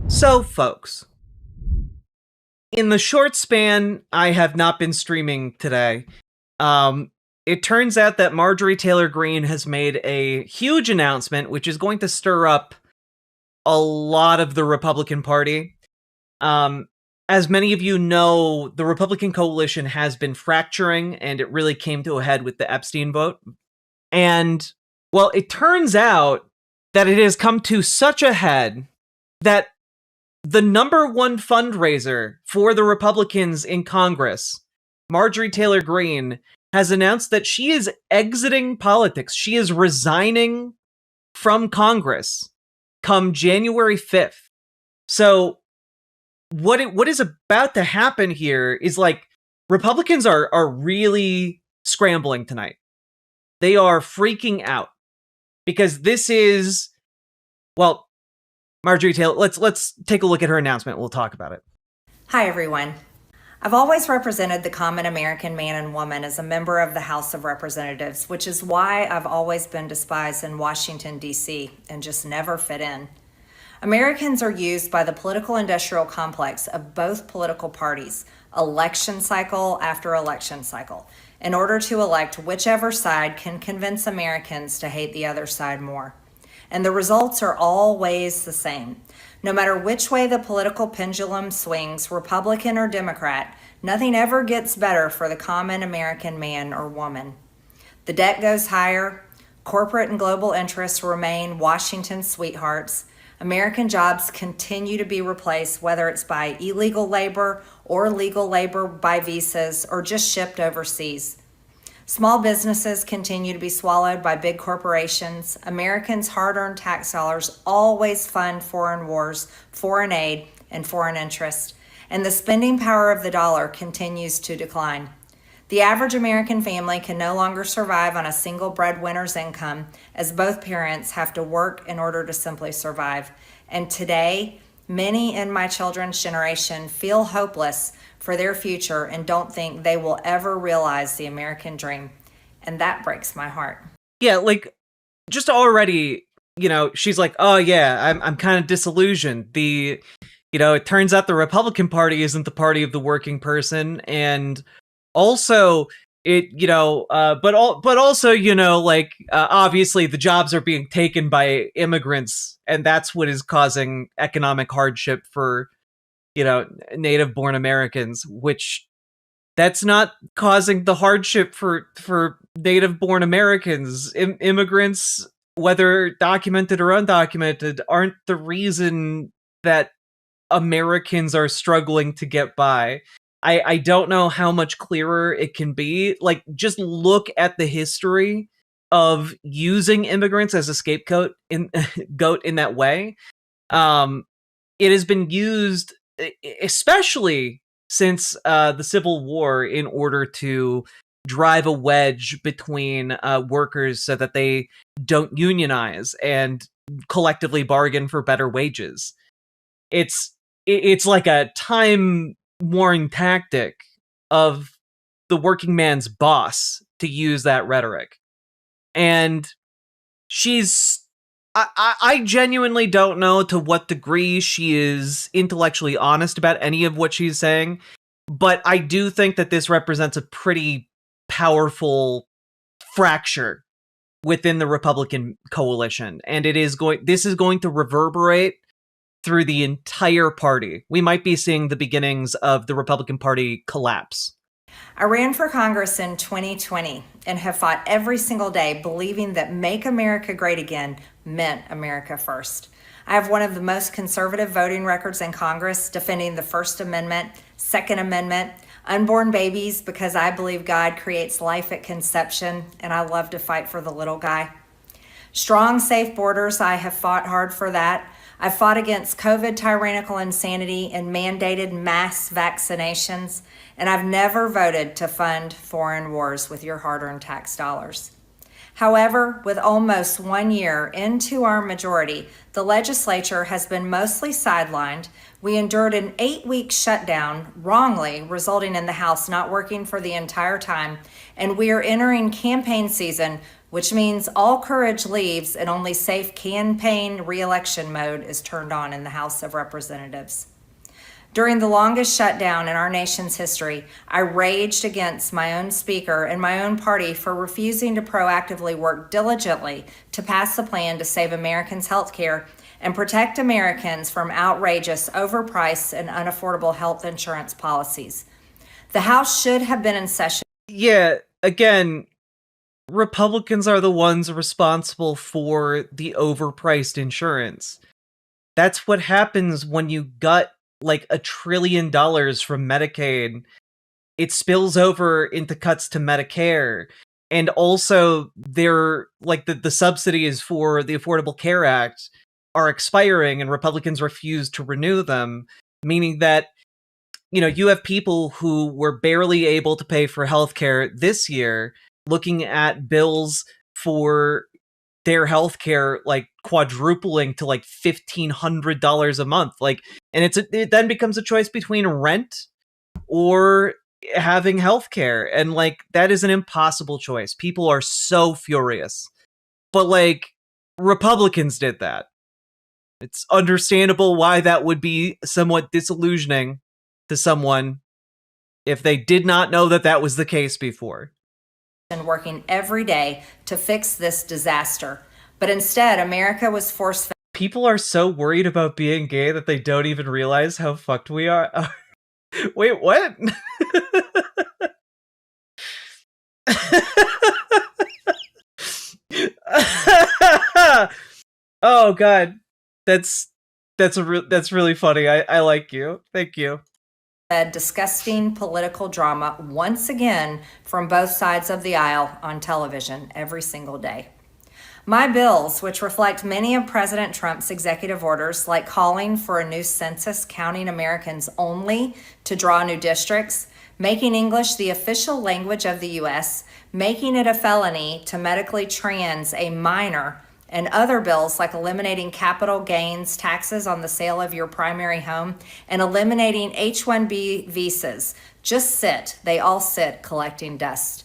So, folks, in the short span I have not been streaming today, it turns out that Marjorie Taylor Greene has made a huge announcement, which is going to stir up a lot of the Republican Party. As many of you know, the Republican coalition has been fracturing, and it really came to a head with the Epstein vote. And, well, it turns out that it has come to such a head that the number one fundraiser for the Republicans in Congress, Marjorie Taylor Greene, has announced that she is exiting politics. She is resigning from Congress come January 5th. So what is about to happen here is, like, Republicans are really scrambling tonight. They are freaking out because this is, well, Marjorie Taylor, let's take a look at her announcement. We'll talk about it. Hi, everyone. I've always represented the common American man and woman as a member of the House of Representatives, which is why I've always been despised in Washington, D.C., and just never fit in. Americans are used by the political industrial complex of both political parties, election cycle after election cycle, in order to elect whichever side can convince Americans to hate the other side more. And the results are always the same. No matter which way the political pendulum swings, Republican or Democrat, nothing ever gets better for the common American man or woman. The debt goes higher, corporate and global interests remain Washington's sweethearts, American jobs continue to be replaced, whether it's by illegal labor or legal labor by visas or just shipped overseas. Small businesses continue to be swallowed by big corporations. Americans' hard-earned tax dollars always fund foreign wars, foreign aid, and foreign interest, and the spending power of the dollar continues to decline. The average American family can no longer survive on a single breadwinner's income, as both parents have to work in order to simply survive. And today, many in my children's generation feel hopeless for their future and don't think they will ever realize the American dream. And that breaks my heart. Yeah, like, just already, she's like, oh yeah, I'm kind of disillusioned. It turns out the Republican Party isn't the party of the working person, and also obviously the jobs are being taken by immigrants, and that's what is causing economic hardship for native born Americans, which that's not causing the hardship for native born Americans. Immigrants, whether documented or undocumented, aren't the reason that Americans are struggling to get by. I don't know how much clearer it can be. Like, just look at the history of using immigrants as a scapegoat in that way. It has been used, especially since the Civil War, in order to drive a wedge between workers so that they don't unionize and collectively bargain for better wages. It's like a time-worn tactic of the working man's boss to use that rhetoric. And I genuinely don't know to what degree she is intellectually honest about any of what she's saying, but I do think that this represents a pretty powerful fracture within the Republican coalition, and this is going to reverberate through the entire party. We might be seeing the beginnings of the Republican Party collapse. I ran for Congress in 2020 and have fought every single day believing that Make America Great Again meant America first. I have one of the most conservative voting records in Congress, defending the First Amendment, Second Amendment, unborn babies, because I believe God creates life at conception, and I love to fight for the little guy. Strong, safe borders, I have fought hard for that. I've fought against COVID tyrannical insanity and mandated mass vaccinations, and I've never voted to fund foreign wars with your hard-earned tax dollars. However, with almost 1 year into our majority, the legislature has been mostly sidelined. We endured an 8-week shutdown, wrongly, resulting in the House not working for the entire time, and we are entering campaign season which means all courage leaves and only safe campaign re-election mode is turned on in the House of Representatives. During the longest shutdown in our nation's history, I raged against my own speaker and my own party for refusing to proactively work diligently to pass the plan to save Americans' health care and protect Americans from outrageous, overpriced, and unaffordable health insurance policies. The House should have been in session. Yeah, again, Republicans are the ones responsible for the overpriced insurance. That's what happens when you gut like $1 trillion from Medicaid. It spills over into cuts to Medicare. And also they're like the subsidies for the Affordable Care Act are expiring and Republicans refuse to renew them, meaning that you have people who were barely able to pay for healthcare this year looking at bills for their healthcare like quadrupling to like $1,500 a month. Like, and it then becomes a choice between rent or having healthcare, and like that is an impossible choice. People are so furious, but like Republicans did that. It's understandable why that would be somewhat disillusioning to someone if they did not know that that was the case before. And working every day to fix this disaster. But instead, America was forced. People are so worried about being gay that they don't even realize how fucked we are. Wait, what? Oh god. That's really funny. I like you. Thank you. Disgusting political drama once again from both sides of the aisle on television every single day. My bills, which reflect many of President Trump's executive orders, like calling for a new census counting Americans only to draw new districts, making English the official language of the U.S., making it a felony to medically trans a minor, and other bills like eliminating capital gains taxes on the sale of your primary home and eliminating H-1B visas, just sit. They all sit collecting dust.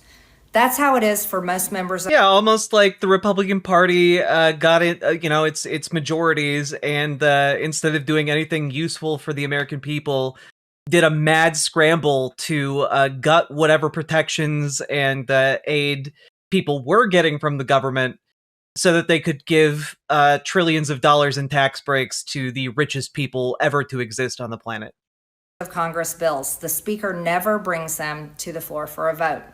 That's how it is for most members. Yeah, almost like the Republican Party got it, its majorities, and instead of doing anything useful for the American people, did a mad scramble to gut whatever protections and aid people were getting from the government, so that they could give trillions of dollars in tax breaks to the richest people ever to exist on the planet. Of Congress bills, the Speaker never brings them to the floor for a vote.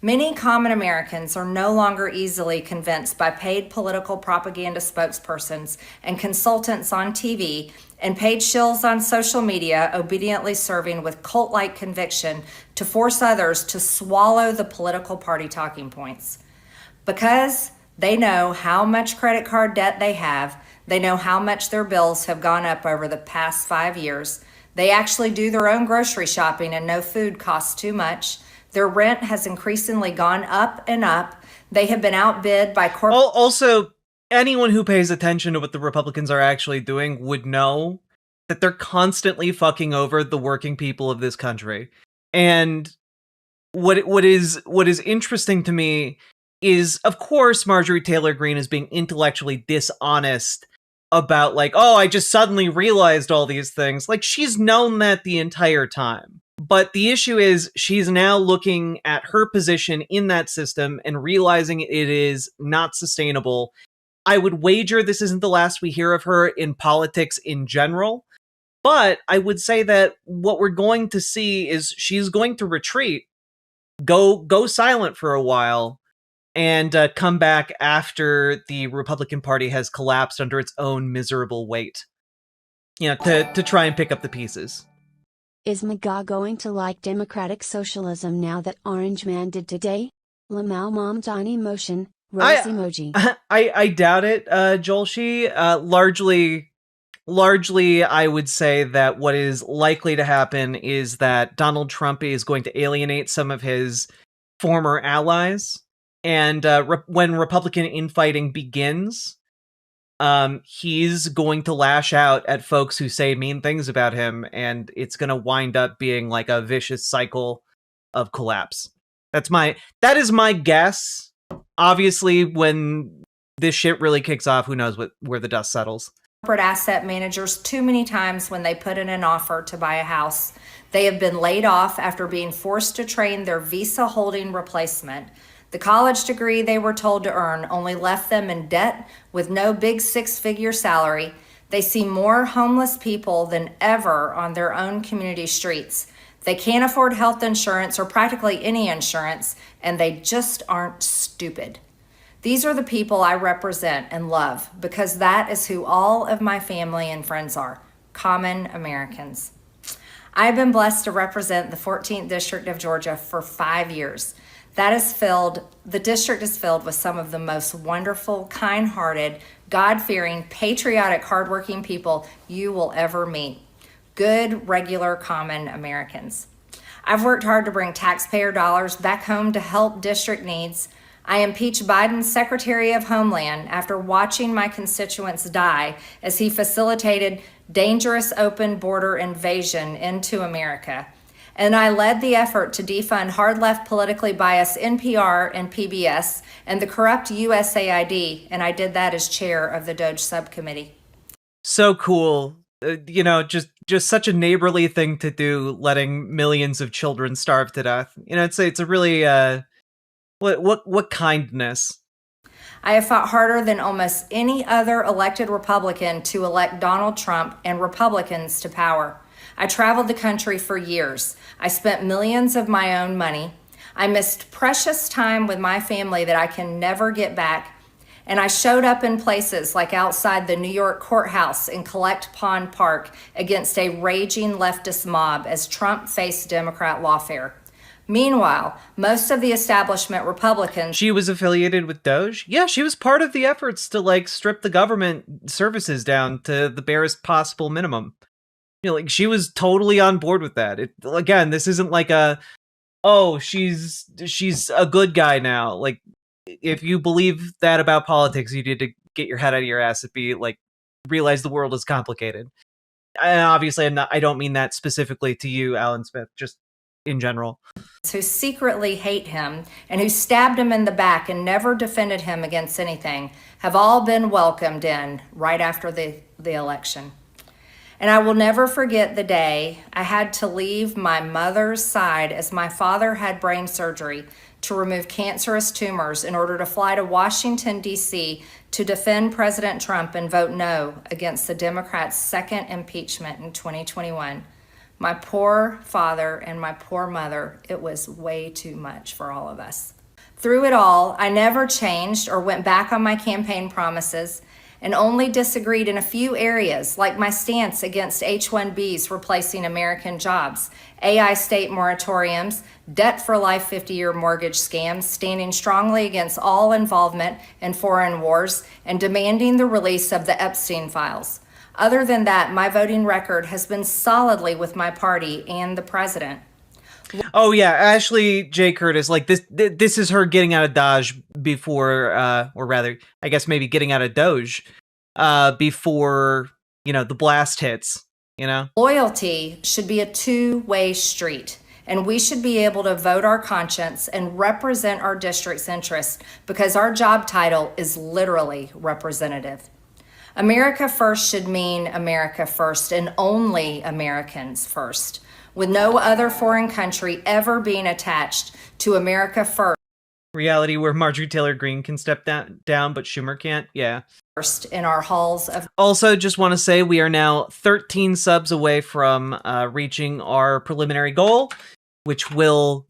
Many common Americans are no longer easily convinced by paid political propaganda spokespersons and consultants on TV and paid shills on social media obediently serving with cult-like conviction to force others to swallow the political party talking points. Because they know how much credit card debt they have, they know how much their bills have gone up over the past 5 years, they actually do their own grocery shopping and know food costs too much. Their rent has increasingly gone up and up. They have been outbid by corporate. Also, anyone who pays attention to what the Republicans are actually doing would know that they're constantly fucking over the working people of this country. And what is interesting to me is, of course, Marjorie Taylor Greene is being intellectually dishonest about like, oh, I just suddenly realized all these things. Like, she's known that the entire time. But the issue is she's now looking at her position in that system and realizing it is not sustainable. I would wager this isn't the last we hear of her in politics in general. But I would say that what we're going to see is she's going to retreat, go silent for a while, and come back after the Republican Party has collapsed under its own miserable weight. To try and pick up the pieces. Is MAGA going to like democratic socialism now that Orange Man did today? Lamau Mom Don emotion, rose emoji. I doubt it, Jolshi. Largely, I would say that what is likely to happen is that Donald Trump is going to alienate some of his former allies. And when Republican infighting begins, he's going to lash out at folks who say mean things about him, and it's going to wind up being like a vicious cycle of collapse. That is my guess. obviously, when this shit really kicks off, who knows where the dust settles. Corporate asset managers too many times when they put in an offer to buy a house. They have been laid off after being forced to train their visa holding replacement. The college degree they were told to earn only left them in debt with no big six-figure salary. They see more homeless people than ever on their own community streets. They can't afford health insurance or practically any insurance, and they just aren't stupid. These are the people I represent and love because that is who all of my family and friends are, common Americans. I have been blessed to represent the 14th District of Georgia for 5 years. The district is filled with some of the most wonderful, kind-hearted, God-fearing, patriotic, hardworking people you will ever meet. Good, regular, common Americans. I've worked hard to bring taxpayer dollars back home to help district needs. I impeached Biden's Secretary of Homeland after watching my constituents die as he facilitated dangerous open border invasion into America. And I led the effort to defund hard-left politically biased NPR and PBS and the corrupt USAID, and I did that as chair of the DOJ subcommittee. So cool. Just such a neighborly thing to do, letting millions of children starve to death. It's a really what kindness. I have fought harder than almost any other elected Republican to elect Donald Trump and Republicans to power. I traveled the country for years. I spent millions of my own money. I missed precious time with my family that I can never get back. And I showed up in places like outside the New York courthouse in Collect Pond Park against a raging leftist mob as Trump faced Democrat lawfare. Meanwhile, most of the establishment Republicans... She was affiliated with DOJ? Yeah, she was part of the efforts to, strip the government services down to the barest possible minimum. She was totally on board with that. Again, this isn't she's a good guy now. If you believe that about politics, you need to get your head out of your ass and realize the world is complicated. And obviously, I don't mean that specifically to you, Alan Smith, just in general. Who secretly hate him and who stabbed him in the back and never defended him against anything have all been welcomed in right after the election. And I will never forget the day I had to leave my mother's side as my father had brain surgery to remove cancerous tumors in order to fly to Washington, D.C. to defend President Trump and vote no against the Democrats' second impeachment in 2021. My poor father and my poor mother, it was way too much for all of us. Through it all, I never changed or went back on my campaign promises and only disagreed in a few areas, like my stance against H-1Bs replacing American jobs, AI state moratoriums, debt for life 50-year mortgage scams, standing strongly against all involvement in foreign wars, and demanding the release of the Epstein files. Other than that, my voting record has been solidly with my party and the president. Oh yeah, Ashley J. Curtis, this is her getting out of Dodge before, or rather, I guess maybe getting out of Doge, before, the blast hits, Loyalty should be a two-way street, and we should be able to vote our conscience and represent our district's interests because our job title is literally representative. America first should mean America first and only Americans first, with no other foreign country ever being attached to America first. Reality where Marjorie Taylor Greene can step down, but Schumer can't? Yeah. First in our halls of... Also, just want to say we are now 13 subs away from reaching our preliminary goal, which will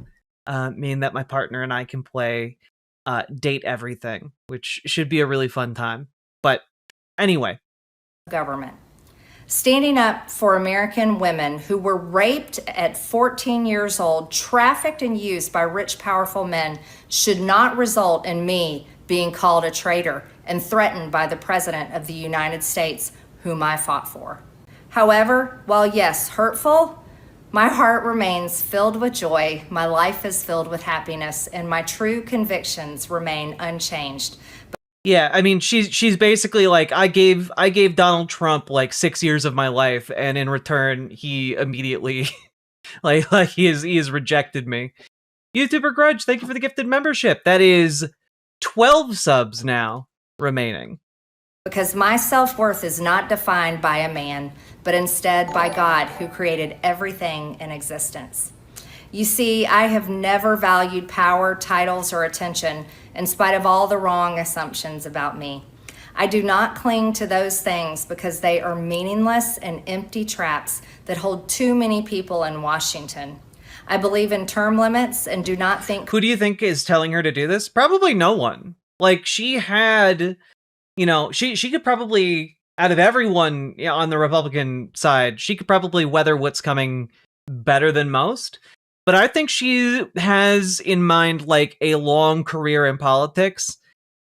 mean that my partner and I can play Date Everything, which should be a really fun time. But anyway. Government. Standing up for American women who were raped at 14 years old, trafficked and used by rich, powerful men should not result in me being called a traitor and threatened by the President of the United States, whom I fought for. However, while yes, hurtful, my heart remains filled with joy, my life is filled with happiness, and my true convictions remain unchanged. Yeah, I mean, she's basically I gave Donald Trump 6 years of my life, and in return, he immediately he has rejected me. YouTuber Grudge, thank you for the gifted membership. That is 12 subs now remaining. Because my self-worth is not defined by a man, but instead by God, who created everything in existence. You see, I have never valued power, titles, or attention in spite of all the wrong assumptions about me. I do not cling to those things because they are meaningless and empty traps that hold too many people in Washington. I believe in term limits and do not think... Who do you think is telling her to do this? Probably no one. Like, she had... she could probably, out of everyone on the Republican side, she could probably weather what's coming better than most. But I think she has in mind, like, a long career in politics,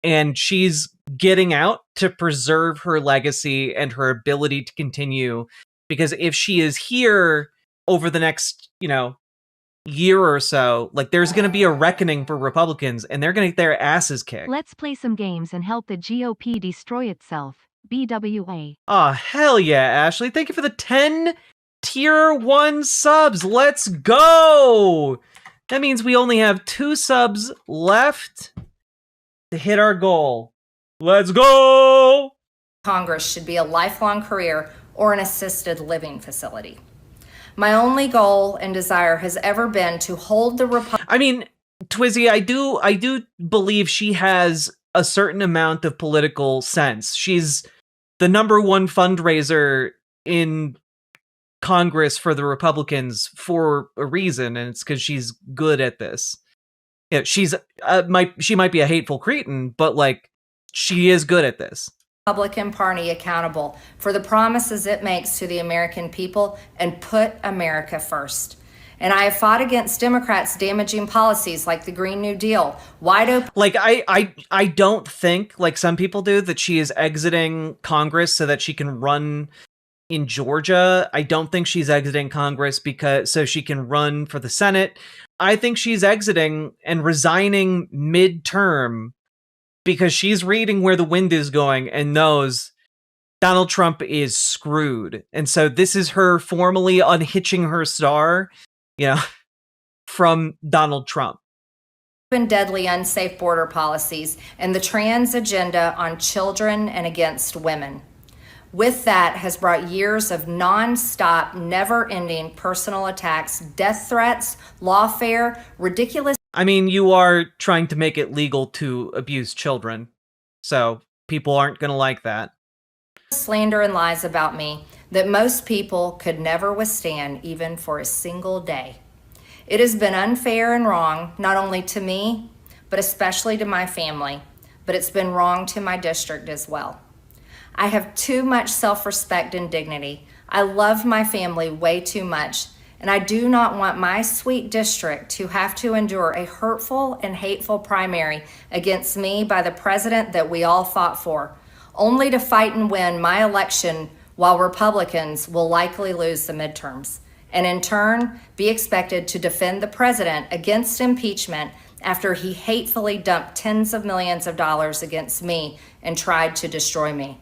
and she's getting out to preserve her legacy and her ability to continue. Because if she is here over the next, year or so, like, there's going to be a reckoning for Republicans, and they're going to get their asses kicked. Let's play some games and help the GOP destroy itself. BWA. Oh, hell yeah, Ashley. Thank you for the 10 tier 1 subs. Let's go! That means we only have 2 subs left to hit our goal. Let's go! Congress should be a lifelong career or an assisted living facility. My only goal and desire has ever been to hold the Twizzy, I do believe she has a certain amount of political sense. She's the number 1 fundraiser in Congress for the Republicans for a reason, and it's because she's good at this. Yeah, she might be a hateful cretin, but like, she is good at this. Republican Party accountable for the promises it makes to the American people and put America first. And I have fought against Democrats' damaging policies like the Green New Deal, wide open. Like, I don't think, like some people do, that she is exiting Congress so that she can run in Georgia. I don't think she's exiting Congress so she can run for the Senate. I think she's exiting and resigning midterm because she's reading where the wind is going and knows Donald Trump is screwed. And so this is her formally unhitching her star, from Donald Trump. Deadly unsafe border policies and the trans agenda on children and against women. With that has brought years of non-stop, never-ending personal attacks, death threats, lawfare, ridiculous... you are trying to make it legal to abuse children, so people aren't going to like that. Slander and lies about me that most people could never withstand even for a single day. It has been unfair and wrong, not only to me, but especially to my family, but it's been wrong to my district as well. I have too much self-respect and dignity. I love my family way too much, and I do not want my sweet district to have to endure a hurtful and hateful primary against me by the president that we all fought for, only to fight and win my election while Republicans will likely lose the midterms, and in turn be expected to defend the president against impeachment after he hatefully dumped tens of millions of dollars against me and tried to destroy me.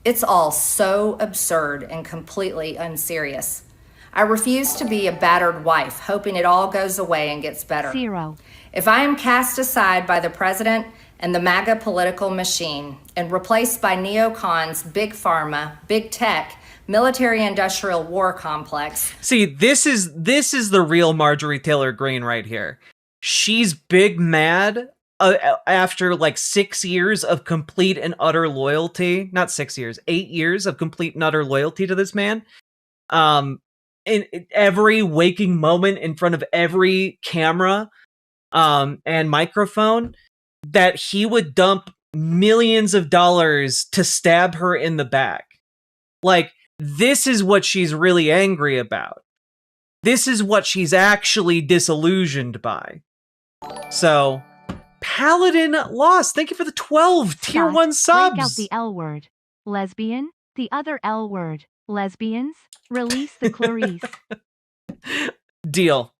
It's all so absurd and completely unserious. I refuse to be a battered wife, hoping it all goes away and gets better. 0. If I am cast aside by the president and the MAGA political machine and replaced by neocons, big pharma, big tech, military-industrial war complex... See, this is the real Marjorie Taylor Greene right here. She's big mad after like 6 years of complete and utter loyalty. Not 6 years, 8 years of complete and utter loyalty to this man. In every waking moment in front of every camera and microphone, that he would dump millions of dollars to stab her in the back. Like, this is what she's really angry about. This is what she's actually disillusioned by. So, Paladin Lost, thank you for the 12 tier 1 subs. Break out the L word. Lesbian? The other L word. Lesbians? Release the Clarice. Deal.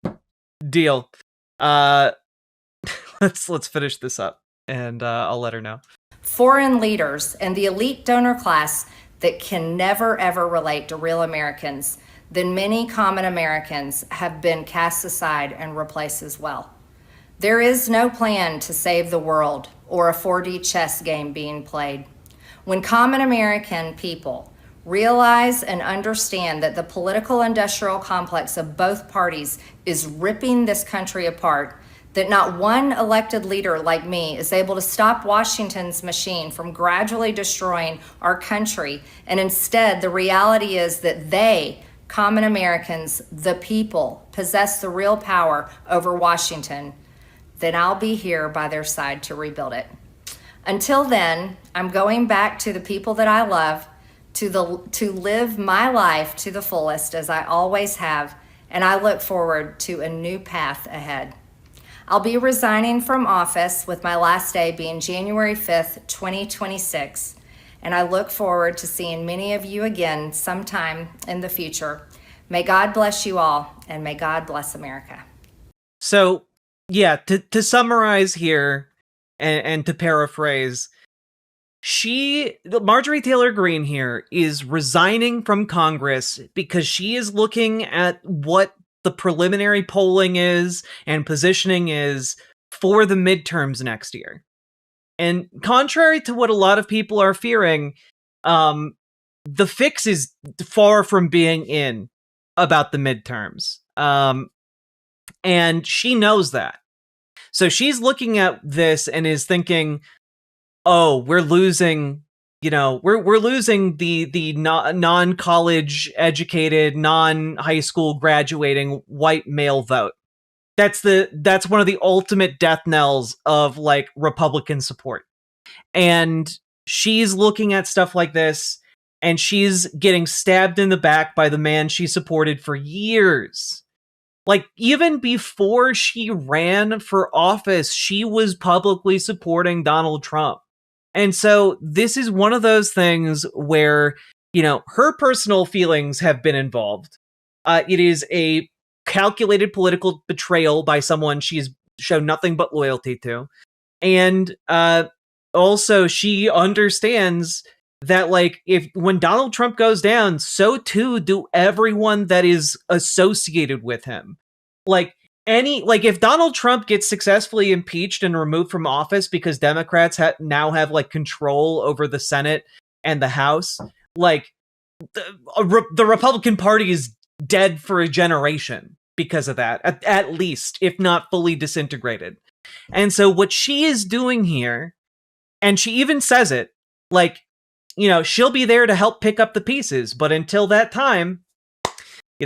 Let's finish this up, and I'll let her know. Foreign leaders and the elite donor class that can never ever relate to real Americans, then many common Americans have been cast aside and replaced as well. There is no plan to save the world or a 4D chess game being played. When common American people realize and understand that the political industrial complex of both parties is ripping this country apart, that not one elected leader like me is able to stop Washington's machine from gradually destroying our country, and instead the reality is that they, common Americans, the people, possess the real power over Washington, then I'll be here by their side to rebuild it. Until then, I'm going back to the people that I love, to live my life to the fullest as I always have, and I look forward to a new path ahead. I'll be resigning from office with my last day being January 5th, 2026, and I look forward to seeing many of you again sometime in the future. May God bless you all, and may God bless America. So, yeah, to summarize here and to paraphrase, Marjorie Taylor Greene here is resigning from Congress because she is looking at what the preliminary polling is and positioning is for the midterms next year. And contrary to what a lot of people are fearing, the fix is far from being in about the midterms. And she knows that. So she's looking at this and is thinking, oh, we're losing, we're losing the non-college educated, non-high school graduating white male vote. That's one of the ultimate death knells of like Republican support. And she's looking at stuff like this, and she's getting stabbed in the back by the man she supported for years. Like, even before she ran for office, she was publicly supporting Donald Trump. And so this is one of those things where, her personal feelings have been involved. It is a calculated political betrayal by someone she's shown nothing but loyalty to. And also, she understands that, like, when Donald Trump goes down, so too do everyone that is associated with him. Like, if Donald Trump gets successfully impeached and removed from office because Democrats now have like control over the Senate and the House, like the Republican Party is dead for a generation because of that, at least, if not fully disintegrated. And so what she is doing here, and she even says it, like, she'll be there to help pick up the pieces, but until that time,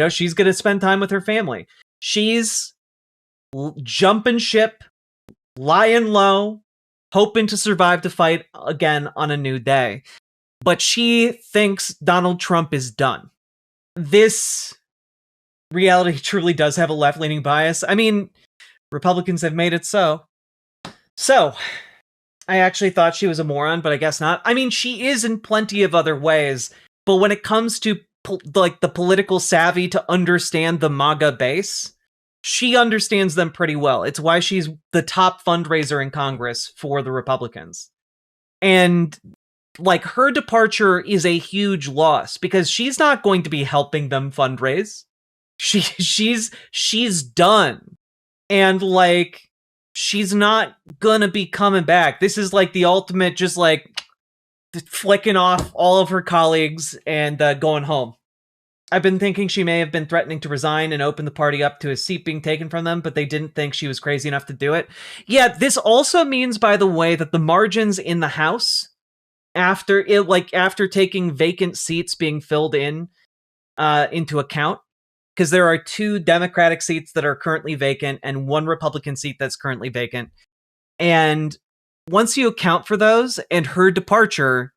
she's going to spend time with her family. She's jumping ship, lying low, hoping to survive to fight again on a new day. But she thinks Donald Trump is done. This reality truly does have a left-leaning bias. I mean, Republicans have made it so. So, I actually thought she was a moron, but I guess not. I mean, she is in plenty of other ways, but when it comes to the political savvy to understand the MAGA base, she understands them pretty well. It's why she's the top fundraiser in Congress for the Republicans. And like, her departure is a huge loss because she's not going to be helping them fundraise. She's done. And like, she's not gonna be coming back. This is like the ultimate, just like flicking off all of her colleagues and going home. I've been thinking she may have been threatening to resign and open the party up to a seat being taken from them, but they didn't think she was crazy enough to do it. Yeah, this also means, by the way, that the margins in the House, after taking vacant seats being filled into account, because there are 2 Democratic seats that are currently vacant and 1 Republican seat that's currently vacant. And once you account for those and her departure,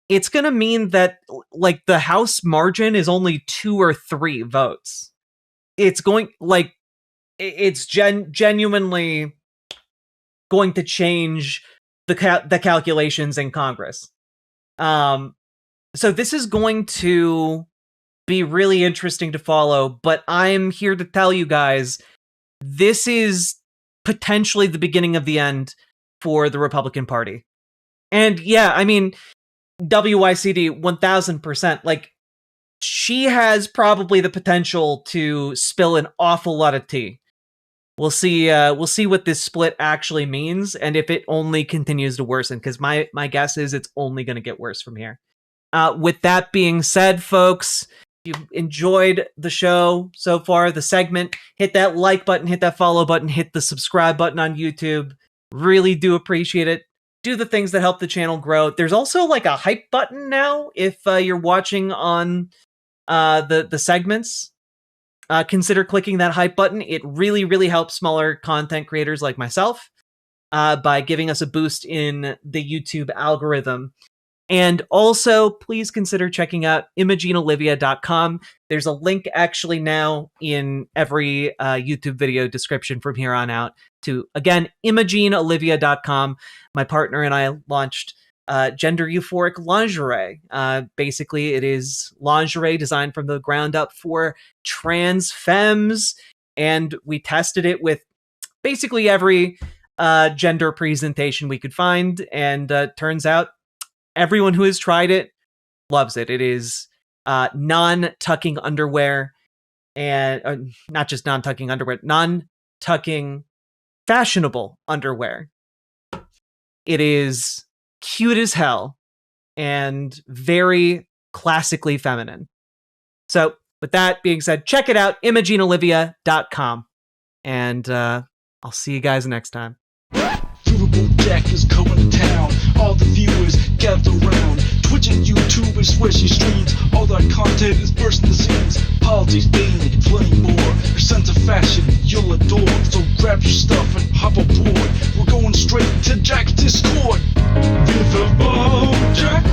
it's going to mean that like the House margin is only 2 or 3 votes. It's genuinely going to change the calculations in Congress. So this is going to be really interesting to follow, but I'm here to tell you guys, this is potentially the beginning of the end for the Republican Party. And yeah, I mean, WYCD 1000%, like, she has probably the potential to spill an awful lot of tea. we'll see what this split actually means, and if it only continues to worsen, because my guess is it's only going to get worse from here. With that being said, folks, if you enjoyed the show so far, the segment, hit that like button, hit that follow button, hit the subscribe button on YouTube. Really do appreciate it. Do the things that help the channel grow. There's also like a hype button now if you're watching on the segments. Consider clicking that hype button. It really, really helps smaller content creators like myself by giving us a boost in the YouTube algorithm. And also, please consider checking out ImogeneOlivia.com. There's a link actually now in every YouTube video description from here on out to, again, ImogeneOlivia.com. My partner and I launched gender euphoric lingerie. Basically, it is lingerie designed from the ground up for trans femmes, and we tested it with basically every gender presentation we could find, and turns out everyone who has tried it loves it. It is non-tucking underwear, and not just non-tucking underwear, non-tucking fashionable underwear. It is cute as hell and very classically feminine. So with that being said, check it out, ImogeneOlivia.com. And I'll see you guys next time. Riverboat Jack is coming to town. All the viewers gather round. Twitch and YouTube and swishy streams. All that content is bursting the seams. Politics, dating, plenty more. Your sense of fashion you'll adore. So grab your stuff and hop aboard. We're going straight to Jack's Discord. Riverboat Jack.